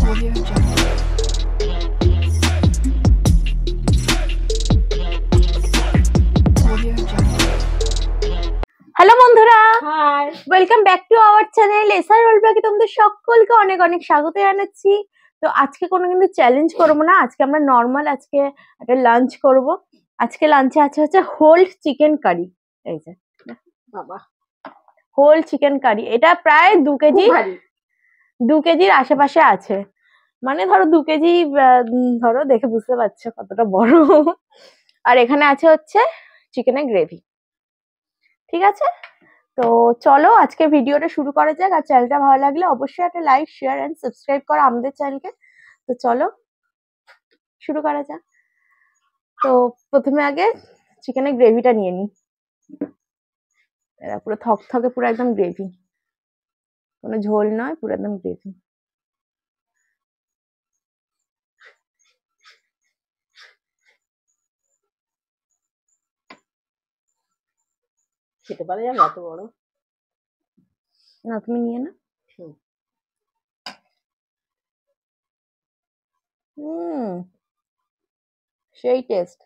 Audio Jungle. Audio Jungle. Hello বন্ধুরা, hi welcome back to our channel SR world ব্লগে তোমাদের সকলকে অনেক অনেক স্বাগত জানাচ্ছি। তো আজকে কোনো কিন্তু চ্যালেঞ্জ করবো না, আজকে আমরা নর্মাল আজকে একটা লাঞ্চ করব। আজকে লাঞ্চে হচ্ছে হোল চিকেন কারি। এই যে বাবা হোল চিকেন কারি, এটা প্রায় 2 কেজি, ভারী 2 কেজির আশেপাশে আছে। মানে ধরো 2 কেজি, ধরো দেখে বুঝতে পারছো কতটা বড়। আর এখানে আছে হচ্ছে চিকেনের গ্রেভি। ঠিক আছে, তো চলো আজকে ভিডিওটা শুরু করা যাক। আর চ্যানেলটা ভালো লাগলে অবশ্যই একটা লাইক, শেয়ার এন্ড সাবস্ক্রাইব করো আমাদের চ্যানেলকে। তো চলো শুরু করা যাক। তো প্রথমে আগে চিকেনের গ্রেভিটা নিয়ে নিই। এরা পুরো থকথকে, পুরো একদম গ্রেভি, কোনো ঝোল নয়, পুরো একদম গ্রেভি। খেতে পারা যাবে এত বড়? না তুমি নিয়ে না। হুম। হুম, সেই টেস্ট।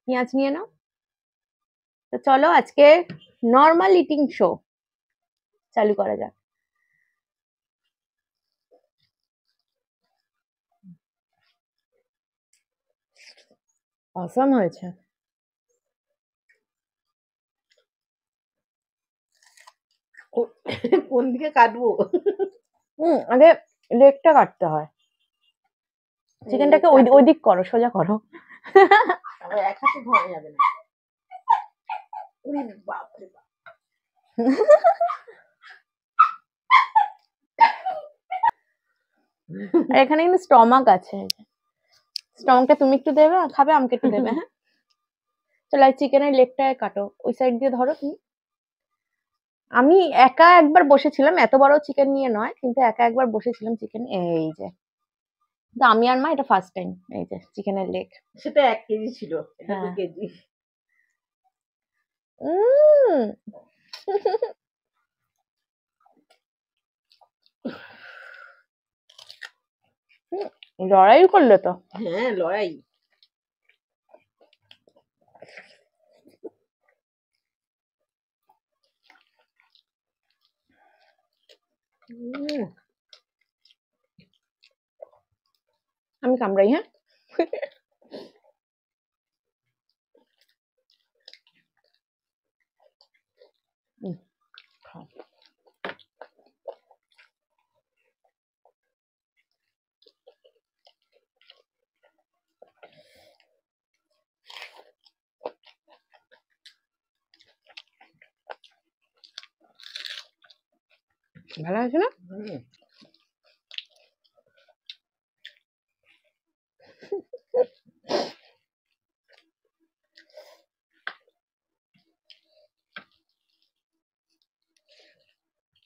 পেঁয়াজ নিয়ে নাও। তো চলো আজকে নর্মাল ইটিং শো চালু করা যাক। অসাম হয়েছে। কোন দিকে কাটবো? আগে লেগটা কাটতে হয়। চিকেনটাকে ওই দিক করো, সোজা করো। আবার এক হাতে ধরা যাবে না। ওরে বাপ রে বাপ। আর এখানে কিন্তু স্টমাক আছে। স্টমাকটা তুমি একটু দেবে, খাবে, আমাকে একটু দেবে। হ্যাঁ, চলো চিকেনের লেগটা কাটো, ওই সাইড দিয়ে ধরো তুমি। আমি একা একবার বসেছিলাম, এত বড় চিকেন নিয়ে নয়, কিন্তু একা একবার বসেছিলাম চিকেন। এই যে, তো আমি আর মা এটা ফার্স্ট টাইম। এই যে চিকেনের লেগ। সেটা 1 কেজি ছিল, এটা 2 হ্যাঁ। কেজি। উম লড়াই করলে তো। হ্যাঁ, লড়াই। আমি কামড়াই। হ্যাঁ, খাও। ভালো আছে না?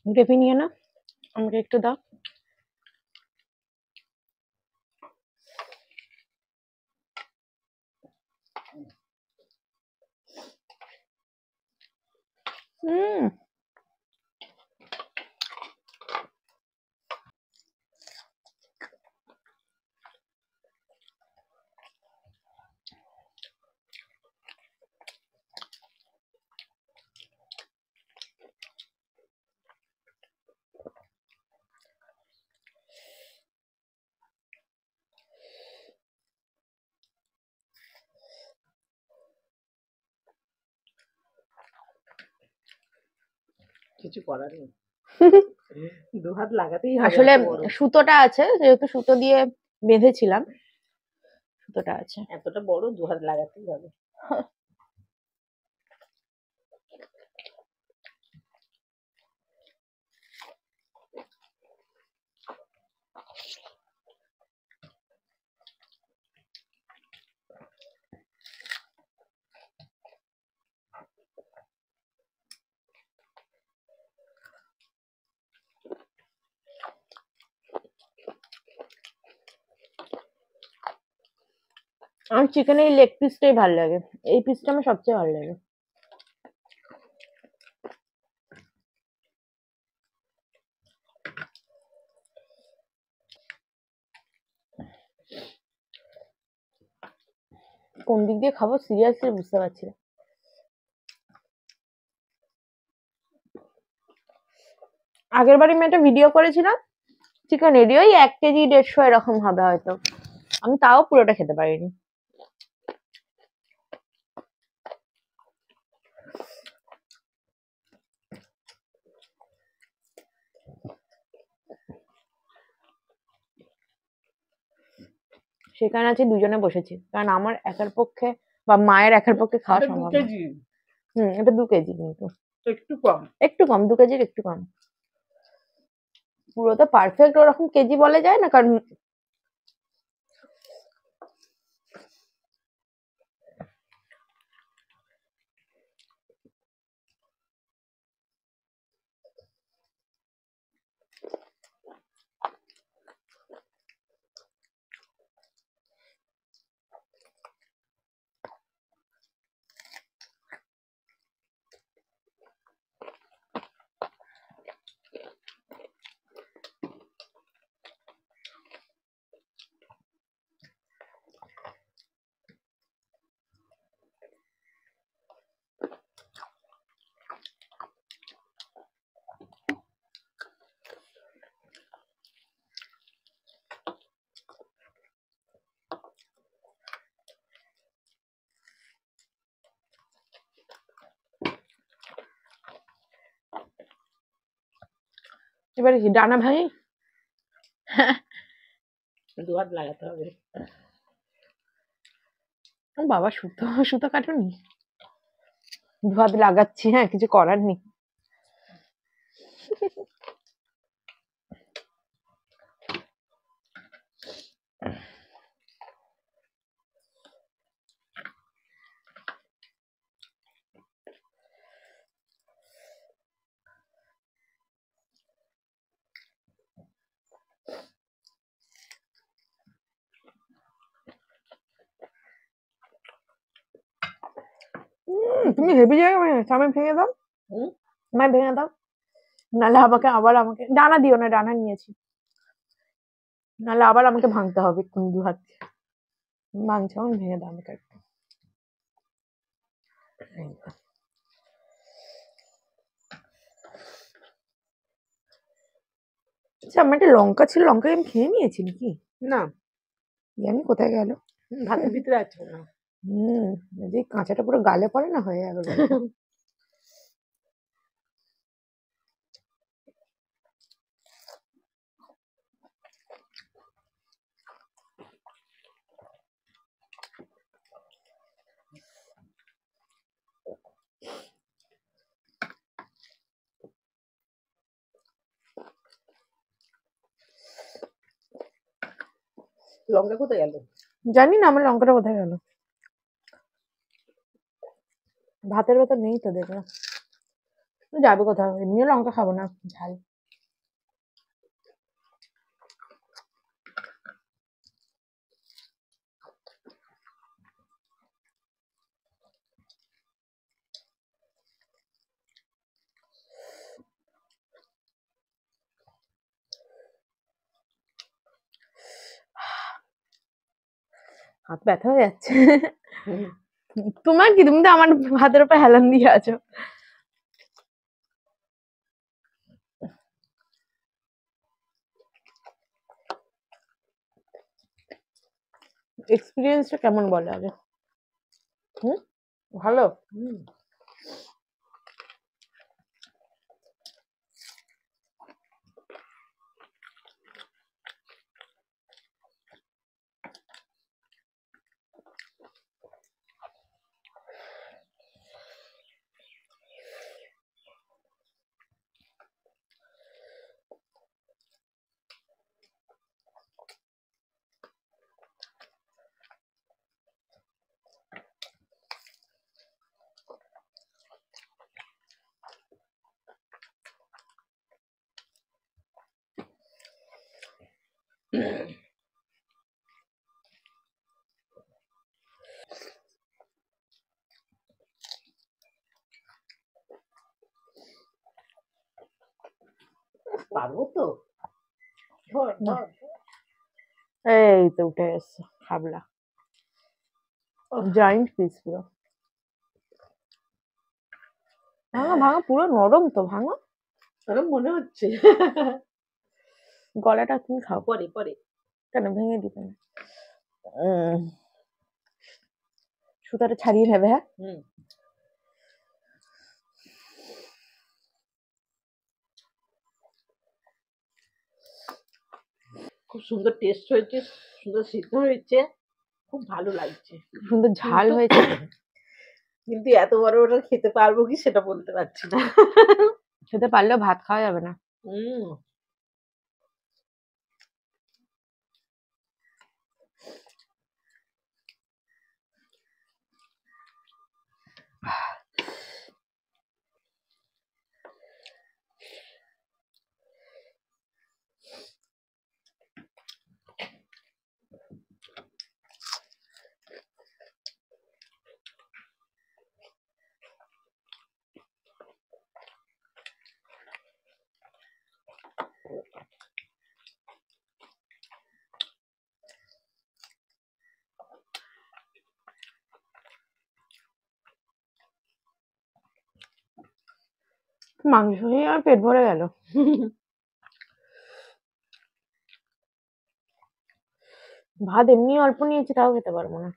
গ্রেভি নিয়ে না, আমাকে একটু দাও। হুম, কিছু করার নেই। 2 হাত লাগাতেই হবে। আসলে এত বড়। সুতোটা আছে, যেহেতু সুতো দিয়ে বেঁধেছিলাম, সুতোটা আছে। এতটা বড় 2 হাত লাগাতেই হবে। আমার চিকেনের এই লেগ পিসটাই ভালো লাগে, এই পিসটা আমার সবচেয়ে ভালো লাগে। কোন দিক দিয়ে খাবো সিরিয়াসলি বুঝতে পারছি না। আগের বারে আমি একটা ভিডিও করেছিলাম চিকেনেরই, ওই 1 কেজি 150 এরকম হবে হয়তো, আমি তাও পুরোটা খেতে পারিনি। সেখানে আছে দুজনে বসেছি, কারণ আমার একার পক্ষে বা মায়ের একার পক্ষে খাওয়া এটা 2 সম্ভব না। কেজি, এটা 2 কেজি, কিন্তু একটু কম। একটু কম, 2 কেজির একটু কম। পুরো তো পারফেক্ট ওরকম কেজি বলা যায় না, কারণ এবারে কি ডানা ভাঙি? 2 হাত লাগাতে হবে। ও বাবা, সুতো সুতো কাটুনি? 2 হাত লাগাচ্ছি, হ্যাঁ, কিছু করার নেই। তুমি হেভি জায়গা ভেঙেছো, আমি ভেঙে দাও, হুম? আমায় ভেঙে দাও, নাহলে আমাকে ডানা দিও না, ডানা নিয়েছি, নাহলে আবার আমাকে ভাঙতে হবে এক্ষুনি 2 হাত দিয়ে। ভাঙছো, আমি ভেঙে দাও আমাকে একটু। আচ্ছা, আমার একটা লঙ্কা ছিল, লঙ্কা আমি খেয়ে নিয়েছি নাকি না, জানি কোথায় গেল। ভাতের ভিতরে আছে না। যে কাঁচাটা পুরো গালে পড়ে না, হয়ে গেল লঙ্কা। লঙ্কা কোথায় গেল? জানি না আমার লঙ্কাটা কোথায় গেল, ভাতের ভেতর নেই তো দেখলাম। যাবে কোথাও, এমনিও লঙ্কা খাবো না, ঝাল। হাত ব্যথা হয়ে যাচ্ছে। তোমার কি, তুমি তো আমার হাতের উপর হেলান দিয়ে আছো। এক্সপিরিয়েন্সটা কেমন বলো আগে? ভালো? হুম। পারবো তো? ধর না। ধর। এই তো উঠে এসছে খাবলা, ওহ, জয়েন্ট পিস পুরো। ভাঙা ভাঙা পুরো নরম তো, ভাঙা। আমার মনে হচ্ছে। গলাটা তুমি খাও, পরে পরে। কেন ভেঙে দিবে না? সুতাটা ছাড়িয়ে নেবে, হ্যাঁ। হুম, খুব সুন্দর টেস্ট হয়েছে, সুন্দর সিদ্ধ হয়েছে, খুব ভালো লাগছে। খুব সুন্দর ঝাল কিন্তু- হয়েছে। কিন্তু এত বড় ওটা খেতে পারবো কি সেটা বলতে পারছি না। খেতে পারলেও ভাত খাওয়া যাবে না। হুম, মাংস খেয়ে আমার পেট ভরে গেল। ভাত এমনি অল্প নিয়েছি, তাও খেতে পারবো না।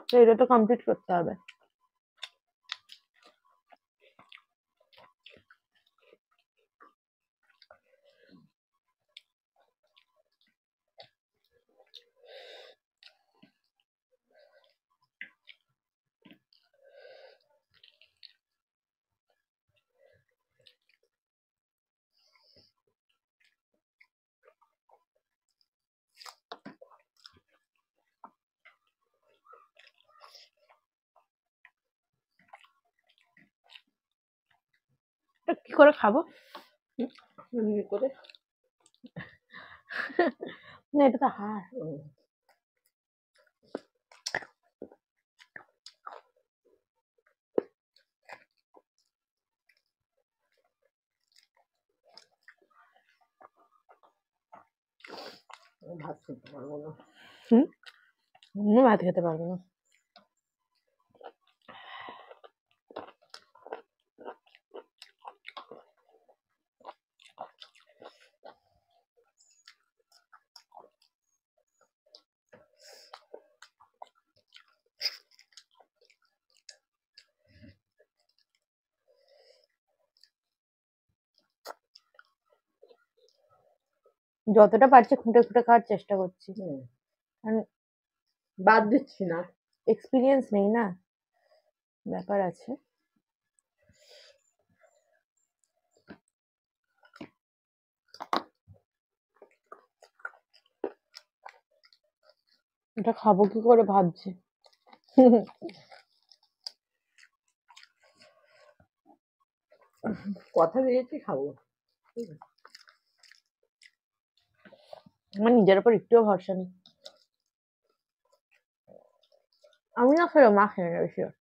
তো এটা তো কমপ্লিট করতে হবে। এটা কি করে খাবো? এমনি করে। না, এটা তো হাড়। হুম, আমি ভাত খেতে পারবো না। আমি ভাত খেতে পারবো না। যতটা পারছি খুঁটে খুঁটে খাওয়ার চেষ্টা করছি, হুম, কারণ বাদ দিচ্ছি না। এক্সপিরিয়েন্স নেই না, ব্যাপার আছে। এটা খাবো কি করে ভাবছি। কথা দিয়েছি খাবো। আমার নিজের উপর একটুও ভরসা নেই। আমি না খেলে মা খেয়ে নেবে sure।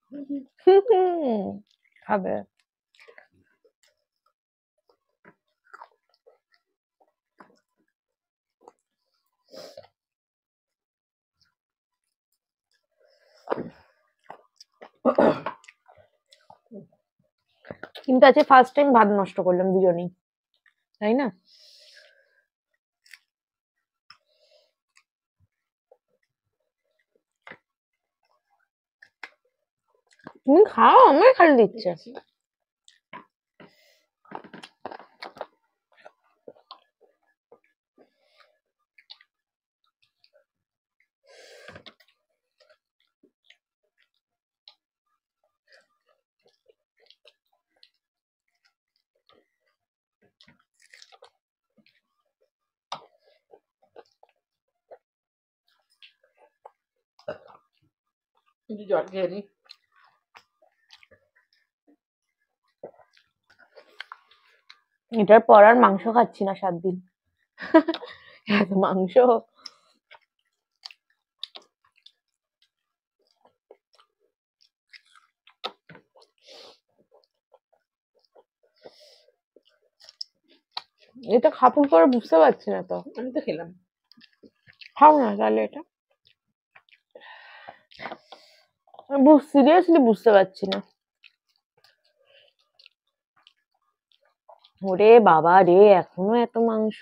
খাবে। কিন্তু আজকে ফার্স্ট টাইম ভাত নষ্ট করলাম দুজনেই, তাই না? তুমি খাও, আমার খালি দিচ্ছে। কিন্তু জল খেয়ে নি। এটার পর আর মাংস খাচ্ছি না 7 দিন। এত মাংস। এটা খাপুর করে বুঝতে পারছি না তো। আমি তো খেলাম। খাও না তাহলে এটা। সিরিয়াসলি বুঝতে পারছি না। ওরে বাবা রে, এখনো এত মাংস!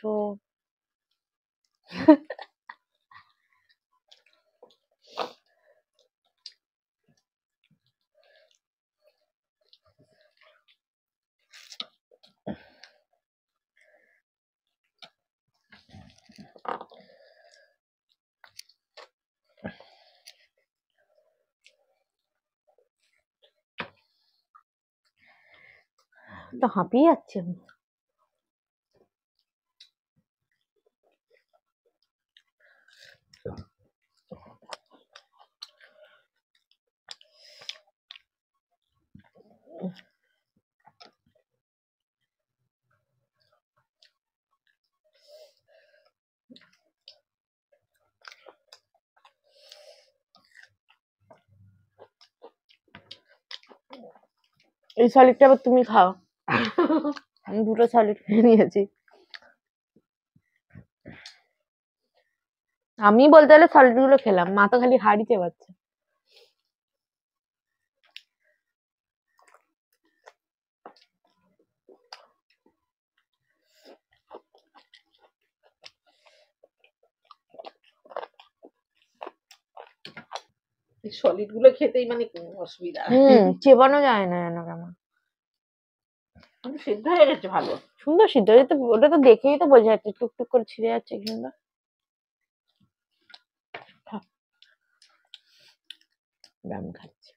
তো হাঁপিয়ে যাচ্ছে আমি। এই সলিডটা আবার তুমি খাও। আমি দুটো সলিড খেয়ে নিয়েছি। আমি বলতে গেলে সলিড গুলো খেলাম, মা তো খালি হাড়ি চেবাচ্ছে। এই সলিড গুলো খেতেই মানে কোনো অসুবিধা। চেবানো যায় না যেন কেমন। কিন্তু সিদ্ধ হয়ে গেছে ভালো। সুন্দর সিদ্ধ, ওটা তো দেখেই তো বোঝা যাচ্ছে, টুকটুক করে ছিঁড়ে যাচ্ছে কি সুন্দর। আমি খাচ্ছি।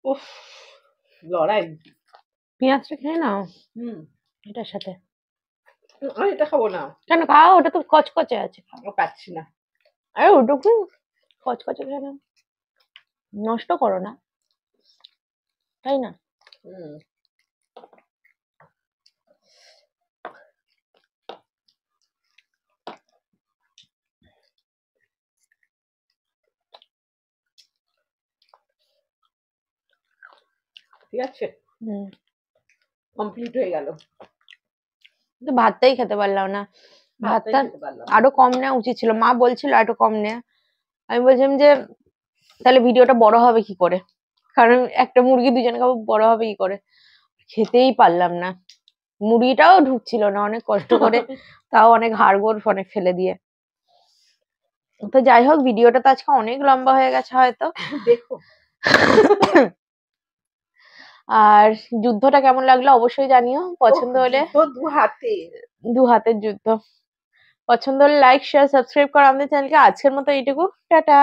উফ, লড়াই। পেঁয়াজটা খেয়ে নাও হুম, এটার সাথে। আমি এটা খাবো না। কেন খাও, ওটা তো কচকচে আছে। আমি পাচ্ছি না। আরে ওটুকু কচকচে খেয়ে নাও, নষ্ট করো না, তাই না? হুম, ঠিক আছে, কমপ্লিট হয়ে গেল। তো ভাতটাই খেতে পারলাম না। ভাতটাই ভাতটা খেতে পারলাম না। আরো কম নেওয়া উচিত ছিল, মা বলছিল একটু কম নেওয়া। আমি বলছিলাম যে তাহলে ভিডিওটা বড় হবে কি করে, কারণ একটা মুরগি দুজনে খাবো, বড় হবে কি করে। খেতেই পারলাম না, মুরগিটাও ঢুকছিল না অনেক কষ্ট করে, তাও অনেক হাড়গোড় অনেক ফেলে দিয়ে। তো যাই হোক, ভিডিওটা তো আজকে অনেক লম্বা হয়ে গেছে হয়তো। দেখো, আর যুদ্ধটা কেমন লাগলো অবশ্যই জানিও, পছন্দ হলে। দু হাতে। দু হাতের যুদ্ধ। পছন্দ হলে লাইক শেয়ার সাবস্ক্রাইব করো আমাদের চ্যানেলকে। আজকের মতো এইটুকু, টাটা।